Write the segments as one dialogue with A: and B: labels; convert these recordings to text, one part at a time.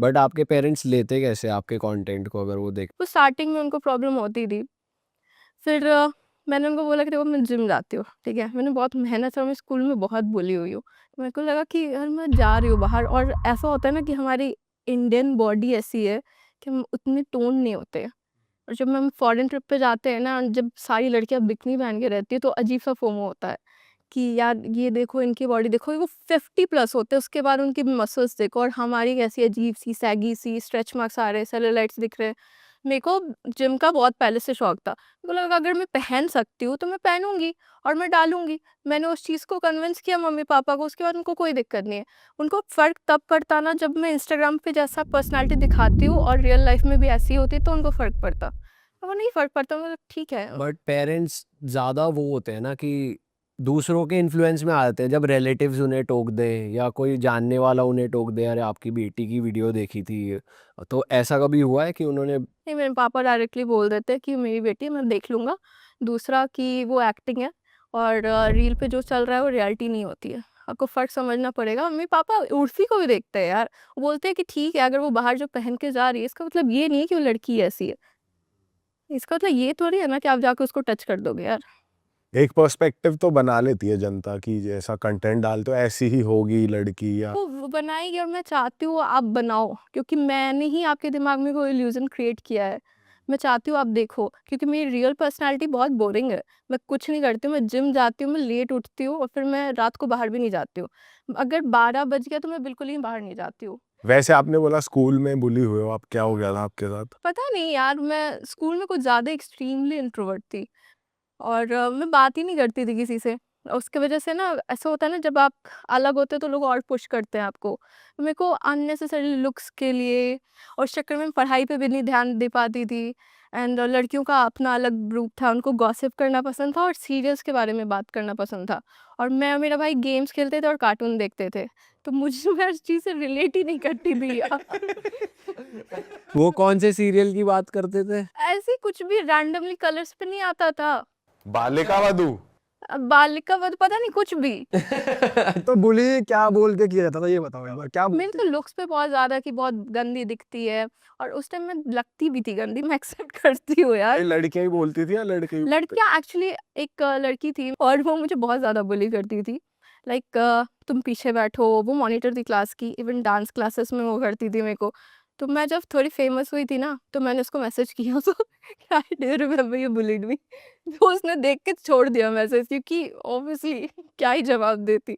A: But आपके parents लेते कैसे आपके कंटेंट को अगर वो देख?
B: तो स्टार्टिंग में उनको प्रॉब्लम होती थी। फिर मैंने उनको बोला कि देखो मैं जिम जाती हूँ, ठीक है? मैंने बहुत मेहनत से, मैं स्कूल में बहुत बुली हुई हूँ। तो मेरे को लगा कि यार मैं जा रही हूँ बाहर, और ऐसा होता है ना कि हमारी इंडियन बॉडी ऐसी है कि हम उतने टोन नहीं होते। और जब हम फॉरेन ट्रिप पे जाते हैं ना, जब सारी लड़कियाँ बिकिनी पहन के रहती है तो अजीब-सा फोमो होता है कि यार ये देखो, इनकी बॉडी देखो, वो 50 प्लस होते हैं, उसके बाद उनकी मसल्स देखो, और हमारी कैसी अजीब-सी, सैगी-सी, स्ट्रेच मार्क्स आ रहे हैं, सेलुलाइट्स दिख रहे हैं। मेरे को जिम का बहुत पहले से शौक था। मेरे को लगा अगर मैं पहन सकती हूँ तो मैं पहनूँगी और मैं डालूँगी। मैंने उस चीज़ को कन्विंस किया मम्मी-पापा को, उसके बाद उनको कोई दिक्कत नहीं है। उनको फ़र्क तब पड़ता ना जब मैं इंस्टाग्राम पे जैसा पर्सनैलिटी दिखाती हूँ और रियल लाइफ़ में भी ऐसी होती है, तो उनको फ़र्क पड़ता। वो नहीं फ़र्क पड़ता, मतलब ठीक है।
A: बट पेरेंट्स ज़्यादा वो होते हैं ना कि दूसरों के इन्फ्लुएंस में आ जाते हैं, जब रिलेटिव्स उन्हें टोक दें या कोई जानने वाला उन्हें टोक दे, अरे आपकी बेटी की वीडियो देखी थी। तो ऐसा कभी हुआ है कि उन्होंने?
B: नहीं, मेरे पापा डायरेक्टली बोल देते हैं कि मेरी बेटी है, मैं देख लूँगा। दूसरा कि वो एक्टिंग है, और रील पे जो चल रहा है वो रियलिटी नहीं होती है। आपको फ़र्क समझना पड़ेगा। मम्मी-पापा उर्फ़ी को भी देखते हैं यार। वो बोलते हैं कि ठीक है, अगर वो बाहर जो पहन के जा रही है, इसका मतलब ये नहीं है कि वो लड़की ऐसी है। इसका मतलब ये थोड़ी है ना कि आप जाके उसको टच कर दोगे यार।
C: एक पर्सपेक्टिव तो बना लेती है जनता कि जैसा कंटेंट डालते हो ऐसी ही होगी लड़की, या
B: वो बनाएगी, और मैं चाहती हूँ आप बनाओ, क्योंकि मैंने ही आपके दिमाग में कोई इल्यूज़न क्रिएट किया है। मैं चाहती हूँ आप देखो, क्योंकि मेरी रियल पर्सनैलिटी बहुत बोरिंग है। मैं कुछ नहीं करती हूँ, मैं जिम जाती हूँ, मैं लेट उठती हूँ, और फिर मैं रात को बाहर भी नहीं जाती हूँ। अगर 12 बज गया तो मैं बिल्कुल ही बाहर नहीं जाती हूँ।
C: वैसे आपने बोला स्कूल में बुली हुए हो आप, क्या हो गया था आपके साथ?
B: पता नहीं यार, मैं स्कूल में कुछ ज़्यादा एक्सट्रीमली इंट्रोवर्ट थी, और मैं बात ही नहीं करती थी किसी से। उसकी वजह से ना ऐसा होता है ना, जब आप अलग होते हो तो लोग और पुश करते हैं आपको। तो मेरे को अननेसेसरी लुक्स के लिए और इस चक्कर में पढ़ाई पे भी नहीं ध्यान दे पाती थी। एंड लड़कियों का अपना अलग ग्रुप था, उनको गॉसिप करना पसंद था और सीरियल्स के बारे में बात करना पसंद था। और मैं और मेरा भाई गेम्स खेलते थे और कार्टून देखते थे। तो मुझे मैं उस चीज़ से रिलेट ही नहीं करती थी यार।
A: वो कौन से सीरियल की बात करते थे?
B: ऐसे ही कुछ भी रैंडमली कलर्स पे नहीं आता था।
C: बालिका वधू।
B: बालिका वध पता नहीं कुछ भी।
D: तो बुली क्या बोल के किया जाता था, ये बताओ एक बार, क्या बोल
B: मेरे
D: के?
B: तो लुक्स पे बहुत ज़्यादा कि बहुत गंदी दिखती है, और उस टाइम मैं लगती भी थी गंदी, मैं एक्सेप्ट करती हूँ यार।
C: ये लड़कियां ही बोलती थी या लड़के भी बोलते
B: लड़कियाँ एक्चुअली, एक लड़की थी और वो मुझे बहुत ज़्यादा बुली करती थी। लाइक तुम पीछे बैठो, वो मॉनिटर थी क्लास की, इवन डांस क्लासेस में वो करती थी मेरे को। तो मैं जब थोड़ी फेमस हुई थी ना, तो मैंने उसको मैसेज किया तो I do remember you bullied me. तो उसने देख के छोड़ दिया मैसेज, क्योंकि ऑब्वियसली क्या ही जवाब देती।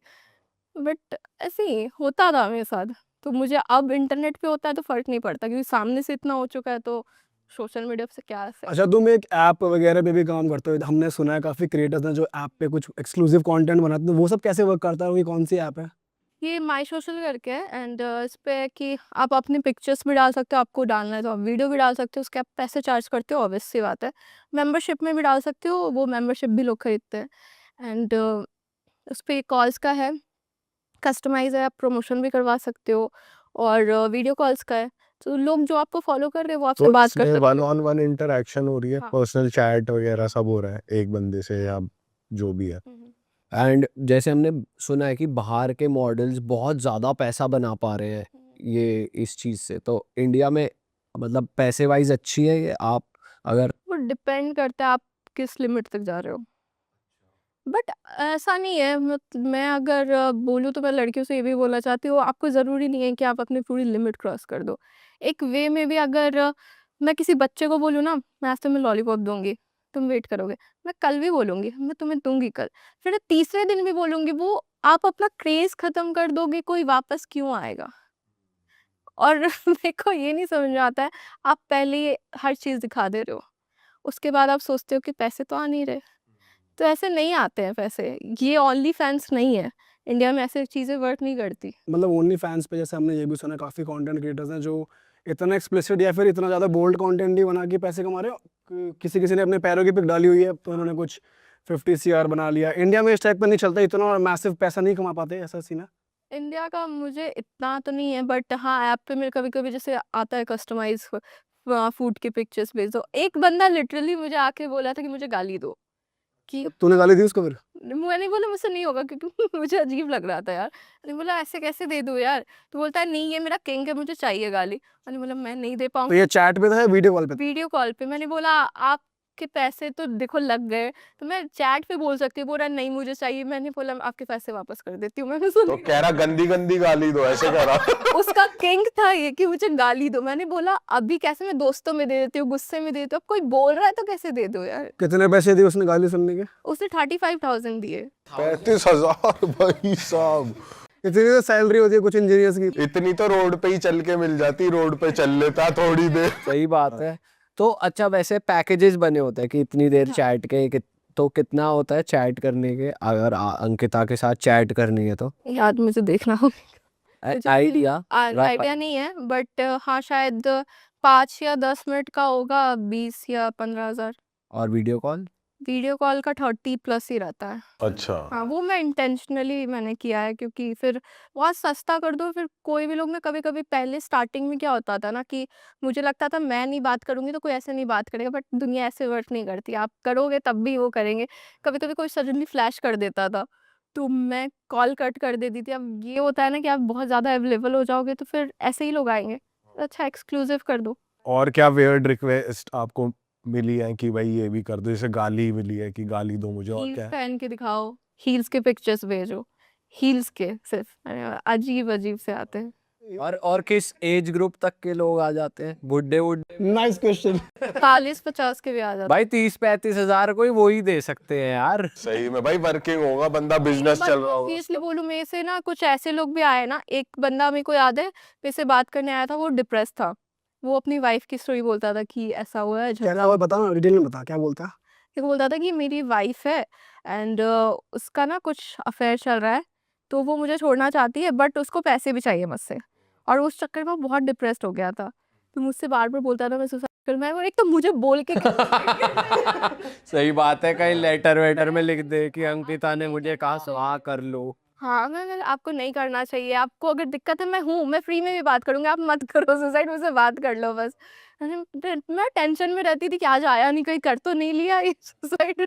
B: बट ऐसे ही होता था मेरे साथ। तो मुझे अब इंटरनेट पे होता है तो फ़र्क नहीं पड़ता, क्योंकि सामने से इतना हो चुका है, तो सोशल मीडिया से क्या इफ़ेक्ट।
D: अच्छा, तुम एक ऐप वगैरह पे भी काम करते हो, हमने सुना है काफ़ी क्रिएटर्स हैं जो ऐप पे कुछ एक्सक्लूसिव कंटेंट बनाते हैं, वो सब कैसे वर्क करता है, वो कौन सी ऐप है?
B: ये माई सोशल करके है, एंड इस पे है कि आप अपनी पिक्चर्स भी डाल सकते हो, आपको डालना है तो आप वीडियो भी डाल सकते हो, उसके आप पैसे चार्ज करते हो, ऑब्वियस सी बात है। मेंबरशिप में भी डाल सकते हो, वो मेंबरशिप भी लोग खरीदते हैं। एंड उस पे कॉल्स का है, कस्टमाइज़ है, आप प्रमोशन भी करवा सकते हो, और वीडियो कॉल्स का है। तो लोग जो आपको फ़ॉलो कर रहे हैं वो आपसे
C: तो
B: बात कर
C: इसमें
B: सकते
C: वन
B: हैं।
C: ऑन वन इंटरेक्शन हो रही है,
B: हाँ।
C: पर्सनल चैट वगैरह सब हो रहा है एक बंदे से या जो भी है?
B: हुँ, हुँ।
A: एंड जैसे हमने सुना है कि बाहर के मॉडल्स बहुत ज़्यादा पैसा बना पा रहे हैं
B: हुँ।
A: ये इस चीज़ से, तो इंडिया में मतलब पैसे वाइज अच्छी है ये? आप अगर
B: वो डिपेंड करता है आप किस लिमिट तक जा रहे हो। बट ऐसा नहीं है, मैं अगर बोलूँ तो मैं लड़कियों से ये भी बोलना चाहती हूँ, आपको ज़रूरी नहीं है कि आप अपनी पूरी लिमिट क्रॉस कर दो। एक वे में भी अगर मैं किसी बच्चे को बोलूँ ना, मैं आज तुम्हें लॉलीपॉप दूँगी, तुम वेट करोगे। मैं कल भी बोलूँगी, मैं तुम्हें दूँगी कल। फिर तीसरे दिन भी बोलूँगी, वो आप अपना क्रेज़ ख़त्म कर दोगे, कोई वापस क्यों आएगा? और मेरे को ये नहीं समझ में आता है, आप पहले हर चीज़ दिखा दे रहे हो, उसके बाद आप सोचते हो कि पैसे तो आ नहीं रहे। तो ऐसे नहीं आते हैं पैसे, ये ओनली फैन्स नहीं है, इंडिया में ऐसी चीज़ें वर्क नहीं करती।
D: मतलब ओनली फैंस पे जैसे हमने ये भी सुना है, काफ़ी कंटेंट क्रिएटर्स हैं जो इतना एक्सप्लिसिट या फिर इतना ज़्यादा बोल्ड कंटेंट नहीं बना के पैसे कमा रहे हो। किसी किसी ने अपने पैरों की पिक डाली हुई है, तो उन्होंने कुछ 50 सीआर बना लिया। इंडिया में इस टाइप का नहीं चलता, इतना मैसिव पैसा नहीं कमा पाते, ऐसा सीन है।
B: इंडिया का मुझे इतना तो नहीं है, बट हाँ, ऐप पे मेरे कभी-कभी जैसे आता है कस्टमाइज़ फूड की पिक्चर्स भेज दो। एक बंदा लिटरली मुझे आके बोला था कि मुझे गाली दो। कि
D: तूने गाली दी उसको फिर?
B: मैंने बोला मुझसे नहीं होगा क्योंकि मुझे अजीब लग रहा था यार। मैंने बोला ऐसे कैसे दे दूँ यार? तो बोलता है नहीं ये मेरा किंग है, मुझे चाहिए गाली। मैंने बोला मैं नहीं दे
D: तो
B: पाऊँगी।
D: ये चैट पे था या वीडियो कॉल पे था?
B: वीडियो कॉल पे। मैंने बोला आपके पैसे तो देखो लग गए, तो मैं चैट पे बोल सकती हूँ। बोल रहा नहीं मुझे चाहिए। मैंने बोला आपके पैसे वापस कर देती हूँ। मैंने
C: तो
B: सुन
C: कह रहा गंदी गंदी गाली दो, ऐसे कह रहा।
B: उसका किंग था ये कि मुझे गाली दो। मैंने बोला अभी कैसे, मैं दोस्तों में दे देती हूँ, गुस्से में दे देती हूँ। अब कोई बोल रहा है तो कैसे दे दो यार?
D: कितने पैसे दिए उसने गाली सुनने के?
B: उसने 35,000 दिए।
C: 35,000 भाई साहब,
D: इतनी तो सैलरी होती है कुछ इंजीनियर्स की।
C: इतनी तो रोड पे ही चल के मिल जाती, रोड पे चल लेता थोड़ी देर।
A: सही बात है। तो अच्छा वैसे पैकेजेस बने होते हैं कि इतनी देर
B: हाँ।
A: चैट के तो कितना होता है चैट करने के, अगर अंकिता के साथ चैट करनी है तो?
B: यार मुझे देखना होगा। मुझे
A: आइडिया
B: आइडिया नहीं है बट हाँ शायद 5 या 10 मिनट का होगा 20 या 15,000।
A: और वीडियो कॉल?
B: वीडियो कॉल का 30 प्लस ही रहता है।
C: अच्छा,
B: हाँ, वो मैं इंटेंशनली मैंने किया है क्योंकि फिर बहुत सस्ता कर दो। फिर कोई भी लोग ना, कभी-कभी पहले स्टार्टिंग में क्या होता था ना कि मुझे लगता था मैं नहीं बात करूँगी तो कोई ऐसे नहीं बात करेगा, बट दुनिया ऐसे वर्क नहीं करती। आप करोगे तब भी वो करेंगे। कभी-कभी कोई सडनली फ्लैश कर देता था, तो मैं कॉल कट कर देती थी। अब ये होता है ना कि आप बहुत ज़्यादा अवेलेबल हो जाओगे तो फिर ऐसे ही लोग आएँगे। अच्छा एक्सक्लूसिव कर दो।
C: और क्या वियर्ड रिक्वेस्ट आपको मिली है कि भाई ये भी कर दो, जैसे गाली मिली है कि गाली दो मुझे, और
B: हील्स
C: क्या है?
B: पहन के दिखाओ, हील्स के पिक्चर्स भेजो, हील्स के सिर्फ। अजीब-अजीब से आते हैं।
A: और किस एज ग्रुप तक के लोग आ जाते हैं? बुड्ढे
D: नाइस क्वेश्चन।
B: 40-50 के भी आ जाते
A: भाई 30-35 हजार कोई वो ही दे सकते हैं यार।
C: सही में भाई, वर्किंग होगा बंदा, बिजनेस
B: हैं।
C: चल रहा होगा।
B: सीरियसली बोलूँ, मेरे से ना कुछ ऐसे लोग भी आए ना। एक बंदा मेरे को याद है, मेरे से बात करने आया था, वो डिप्रेस था। वो अपनी वाइफ की स्टोरी बोलता था कि ऐसा हुआ है, झगड़ा
D: क्या हुआ बता ना, डिटेल में बता क्या बोलता?
B: वो बोलता था कि मेरी वाइफ है एंड उसका ना कुछ अफेयर चल रहा है, तो वो मुझे छोड़ना चाहती है बट उसको पैसे भी चाहिए मुझसे, और उस चक्कर में वो बहुत डिप्रेस्ड हो गया था। तो मुझसे बार-बार बोलता था मैं सुसाइड कर, मैं एक तो मुझे बोल के
A: सही बात है, कहीं लेटर वेटर में लिख दे कि अंकिता ने मुझे कहा सुहा कर लो।
B: हाँ, मैं आपको नहीं करना चाहिए, आपको अगर दिक्कत है मैं हूँ, मैं फ्री में भी बात करूँगी, आप मत करो सुसाइड, मुझसे बात कर लो बस। मैं टेंशन में रहती थी कि आज आया नहीं, कहीं कर तो नहीं लिया ये सुसाइड।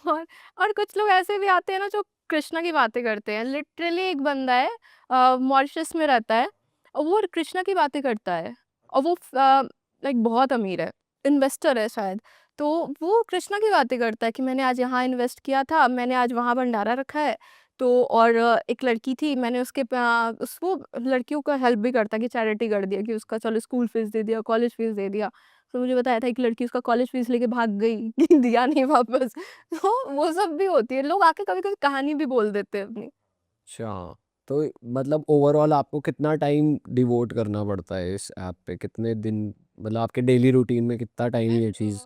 B: और और कुछ लोग ऐसे भी आते हैं ना जो कृष्णा की बातें करते हैं। लिटरली एक बंदा है, मॉरिशस में रहता है और वो कृष्णा की बातें करता है, और वो लाइक बहुत अमीर है, इन्वेस्टर है शायद। तो वो कृष्णा की बातें करता है कि मैंने आज यहाँ इन्वेस्ट किया था, मैंने आज वहाँ भंडारा रखा है। तो और एक लड़की थी, मैंने उसके उसको लड़कियों का हेल्प भी करता है कि चैरिटी कर दिया कि उसका चलो स्कूल फीस दे दिया, कॉलेज फीस दे दिया। तो मुझे बताया था एक लड़की उसका कॉलेज फीस लेके भाग गई कि दिया नहीं वापस। तो वो सब भी होती है, लोग आके कभी-कभी कहानी भी बोल देते हैं अपनी।
A: अच्छा, तो मतलब ओवरऑल आपको कितना टाइम डिवोट करना पड़ता है इस ऐप पे? कितने दिन, मतलब आपके डेली रूटीन में कितना टाइम ये चीज़?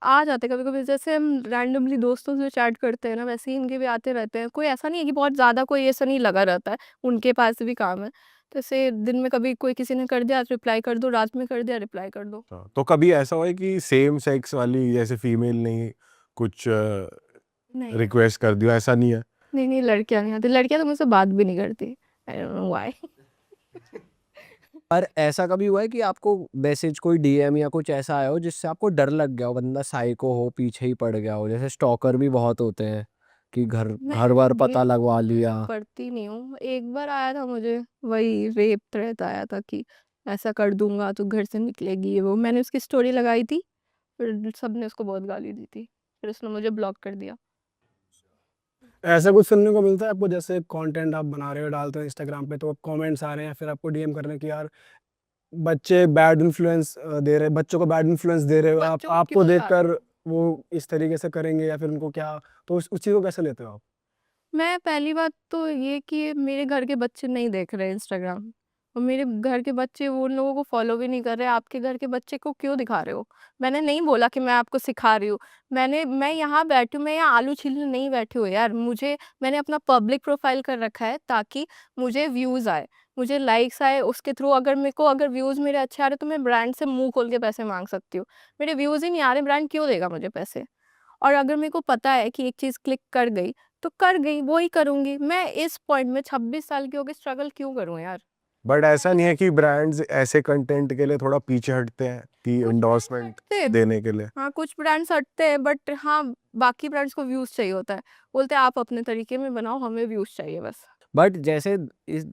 B: आ जाते हैं कभी-कभी, जैसे हम रैंडमली दोस्तों से चैट करते हैं ना, वैसे ही इनके भी आते रहते हैं। कोई ऐसा नहीं है कि बहुत ज़्यादा कोई ऐसा नहीं लगा रहता है, उनके पास भी काम है। तो ऐसे दिन में कभी कोई किसी ने कर दिया रिप्लाई कर दो, रात में कर दिया रिप्लाई कर दो।
C: हाँ, तो कभी ऐसा हुआ है कि सेम सेक्स वाली, जैसे फीमेल ने कुछ
B: नहीं,
C: रिक्वेस्ट कर दिया, ऐसा नहीं है?
B: नहीं लड़कियाँ नहीं आती। लड़कियाँ तो मुझसे बात भी नहीं करती। I don't know why.
A: पर ऐसा कभी हुआ है कि आपको मैसेज कोई डीएम या कुछ ऐसा आया हो जिससे आपको डर लग गया हो, बंदा साइको हो, पीछे ही पड़ गया हो? जैसे स्टॉकर भी बहुत होते हैं कि घर
B: मैं
A: घर बार
B: ये
A: पता लगवा लिया।
B: पढ़ती नहीं हूँ। एक बार आया था मुझे, वही रेप थ्रेट आया था कि ऐसा कर दूँगा तो घर से निकलेगी ये वो। मैंने उसकी स्टोरी लगाई थी, फिर सबने उसको बहुत गाली दी थी। फिर उसने मुझे ब्लॉक कर दिया।
D: ऐसा कुछ सुनने को मिलता है आपको, जैसे कंटेंट आप बना रहे हो, डालते हो इंस्टाग्राम पे, तो कमेंट्स आ रहे हैं फिर आपको डीएम कर रहे हैं कि यार बच्चे बैड इन्फ्लुएंस दे रहे, बच्चों को बैड इन्फ्लुएंस दे रहे हो आप,
B: बच्चों को
D: आपको
B: क्यों
D: देखकर वो इस तरीके से करेंगे या फिर उनको क्या, तो उस चीज़ को कैसे लेते हो आप?
B: मैं पहली बात तो ये कि मेरे घर के बच्चे नहीं देख रहे इंस्टाग्राम, और मेरे घर के बच्चे वो उन लोगों को फॉलो भी नहीं कर रहे। आपके घर के बच्चे को क्यों दिखा रहे हो? मैंने नहीं बोला कि मैं आपको सिखा रही हूँ। मैं यहाँ बैठी हूँ, मैं यहाँ आलू छीलने नहीं बैठी हूँ यार। मैंने अपना पब्लिक प्रोफाइल कर रखा है ताकि मुझे व्यूज़ आए, मुझे लाइक्स आए, उसके थ्रू अगर व्यूज़ मेरे अच्छे आ रहे तो मैं ब्रांड से मुँह खोल के पैसे माँग सकती हूँ। मेरे व्यूज़ ही नहीं आ रहे, ब्रांड क्यों देगा मुझे पैसे? और अगर मेरे को पता है कि एक चीज़ क्लिक कर गई, तो कर गई, वो ही करूँगी। मैं इस पॉइंट में 26 साल की हो के स्ट्रगल क्यों करूँ यार?
C: बट ऐसा नहीं है कि ब्रांड्स ऐसे कंटेंट के लिए थोड़ा पीछे हटते हैं कि
B: कुछ
C: एंडोर्समेंट
B: हटते हैं।
C: देने के लिए?
B: हाँ, कुछ ब्रांड्स हटते हैं बट हाँ, बाकी ब्रांड्स को व्यूज़ चाहिए होता है। बोलते हैं आप अपने तरीके में बनाओ, हमें व्यूज़ चाहिए बस।
A: बट जैसे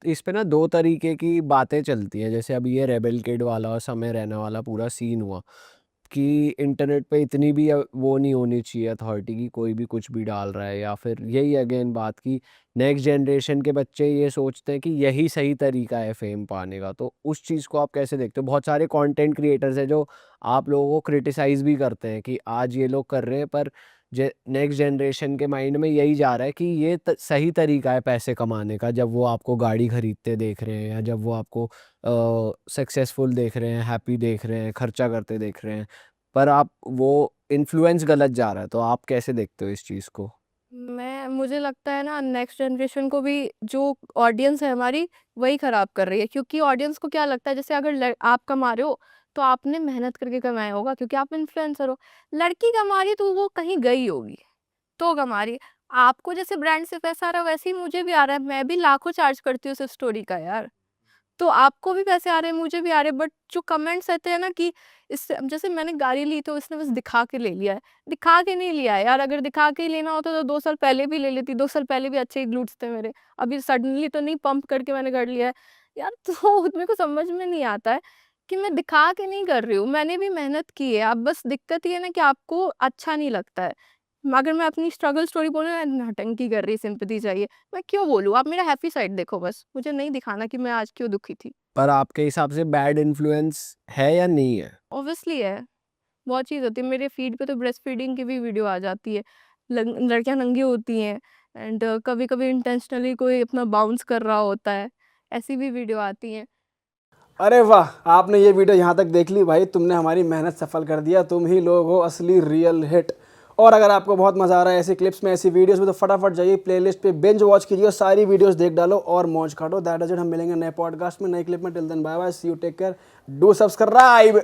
A: इस पे ना 2 तरीके की बातें चलती हैं। जैसे अभी ये रेबेल किड वाला और समय रैना वाला पूरा सीन हुआ कि इंटरनेट पे इतनी भी वो नहीं होनी चाहिए अथॉरिटी की, कोई भी कुछ भी डाल रहा है, या फिर यही अगेन बात की नेक्स्ट जनरेशन के बच्चे ये सोचते हैं कि यही सही तरीका है फेम पाने का। तो उस चीज़ को आप कैसे देखते हो? बहुत सारे कंटेंट क्रिएटर्स हैं जो आप लोगों को क्रिटिसाइज़ भी करते हैं कि आज ये लोग कर रहे हैं, पर नेक्स्ट जनरेशन के माइंड में यही जा रहा है कि ये सही तरीका है पैसे कमाने का, जब वो आपको गाड़ी खरीदते देख रहे हैं या जब वो आपको सक्सेसफुल देख रहे हैं, हैप्पी देख रहे हैं, खर्चा करते देख रहे हैं, पर आप वो इन्फ्लुएंस गलत जा रहा है। तो आप कैसे देखते हो इस चीज़ को?
B: मुझे लगता है ना नेक्स्ट जनरेशन को भी जो ऑडियंस है हमारी वही ख़राब कर रही है, क्योंकि ऑडियंस को क्या लगता है जैसे अगर आप कमा रहे हो तो आपने मेहनत करके कमाया होगा क्योंकि आप इन्फ्लुएंसर हो। लड़की कमा रही है तो वो कहीं गई होगी तो कमा रही है। आपको जैसे ब्रांड से पैसा आ रहा है वैसे ही मुझे भी आ रहा है। मैं भी लाखों चार्ज करती हूँ उस स्टोरी का यार। तो आपको भी पैसे आ रहे हैं, मुझे भी आ रहे हैं, बट जो कमेंट्स रहते हैं ना कि इससे जैसे मैंने गाड़ी ली तो इसने बस दिखा के ले लिया है। दिखा के नहीं लिया है यार, अगर दिखा के ही लेना होता तो 2 साल पहले भी ले लेती, 2 साल पहले भी अच्छे ही ग्लूट्स थे मेरे। अभी सडनली तो नहीं पंप करके मैंने कर लिया है। यार तो मेरे को समझ में नहीं आता है कि मैं दिखा के नहीं कर रही हूँ, मैंने भी मेहनत की है। अब बस दिक्कत ये है ना कि आपको अच्छा नहीं लगता है। अगर मैं अपनी स्ट्रगल स्टोरी बोलूँ ना, नौटंकी कर रही, सिंपैथी चाहिए, मैं क्यों बोलूँ? आप मेरा हैप्पी साइड देखो बस, मुझे नहीं दिखाना कि मैं आज क्यों दुखी थी।
A: पर आपके हिसाब से बैड इन्फ्लुएंस है या नहीं है?
B: ऑब्वियसली है, बहुत चीज़ होती है। मेरे फीड पे तो ब्रेस्ट फीडिंग की भी वीडियो आ जाती है। लड़कियां नंगी होती हैं एंड कभी-कभी इंटेंशनली कोई अपना बाउंस कर रहा होता है, ऐसी भी वीडियो आती हैं।
D: अरे वाह, आपने ये वीडियो यहाँ तक देख ली भाई, तुमने हमारी मेहनत सफल कर दिया। तुम ही लोग हो असली रियल हिट। और अगर आपको बहुत मज़ा आ रहा है ऐसी क्लिप्स में, ऐसी वीडियोस में, तो फटाफट जाइए प्लेलिस्ट पे, बिंज वॉच कीजिए, सारी वीडियोस देख डालो और मौज काटो। That is it. हम मिलेंगे नए पॉडकास्ट में, नए क्लिप में। Till then bye bye, see you, take care, do subscribe.